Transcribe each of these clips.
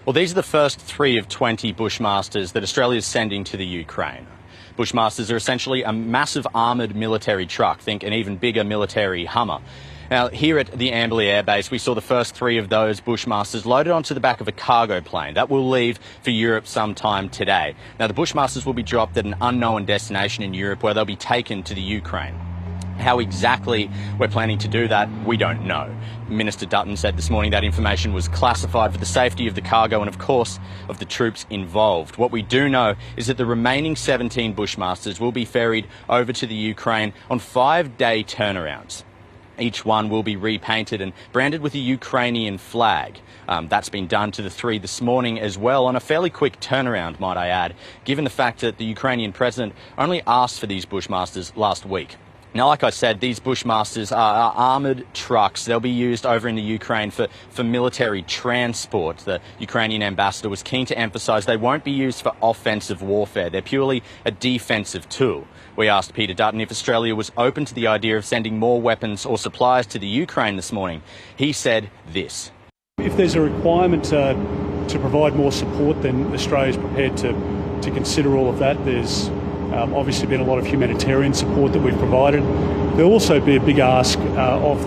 Well, these are the first 3 of 20 Bushmasters that Australia is sending to the Ukraine. Bushmasters are essentially a massive armoured military truck, think an even bigger military Hummer. Now, here at the Amberley Air Base, we saw the first 3 of those Bushmasters loaded onto the back of a cargo plane. That will leave for Europe sometime today. Now, the Bushmasters will be dropped at an unknown destination in Europe where they'll be taken to the Ukraine. How exactly we're planning to do that, we don't know. Minister Dutton said this morning that information was classified for the safety of the cargo and, of course, of the troops involved. What we do know is that the remaining 17 Bushmasters will be ferried over to the Ukraine on 5-day turnarounds. Each one will be repainted and branded with a Ukrainian flag. That's been done to the 3 this morning as well on a fairly quick turnaround, might I add, given the fact that the Ukrainian president only asked for these Bushmasters last week. Now, like I said, these Bushmasters are armoured trucks. They'll be used over in the Ukraine for military transport. The Ukrainian ambassador was keen to emphasise they won't be used for offensive warfare. They're purely a defensive tool. We asked Peter Dutton if Australia was open to the idea of sending more weapons or supplies to the Ukraine this morning. He said this. If there's a requirement to provide more support, then Australia is prepared to consider all of that. There's obviously been a lot of humanitarian support that we've provided. There'll also be a big ask of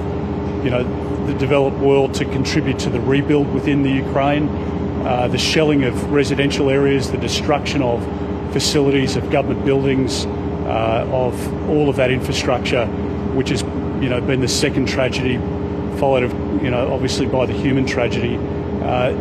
the developed world to contribute to the rebuild within the Ukraine, the shelling of residential areas, the destruction of facilities, of government buildings, of all of that infrastructure, which has been the second tragedy, followed obviously by the human tragedy.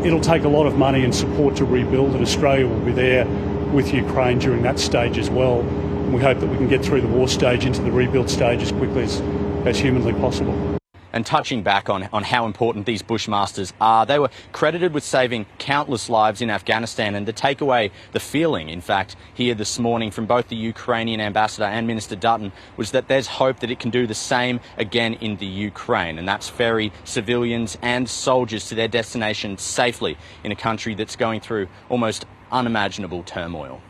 It'll take a lot of money and support to rebuild, and Australia will be there with Ukraine during that stage as well. And we hope that we can get through the war stage into the rebuild stage as quickly as humanly possible. And touching back on how important these Bushmasters are, they were credited with saving countless lives in Afghanistan, and to take away the feeling, in fact, here this morning from both the Ukrainian ambassador and Minister Dutton was that there's hope that it can do the same again in the Ukraine, and that's ferry civilians and soldiers to their destination safely in a country that's going through almost unimaginable turmoil.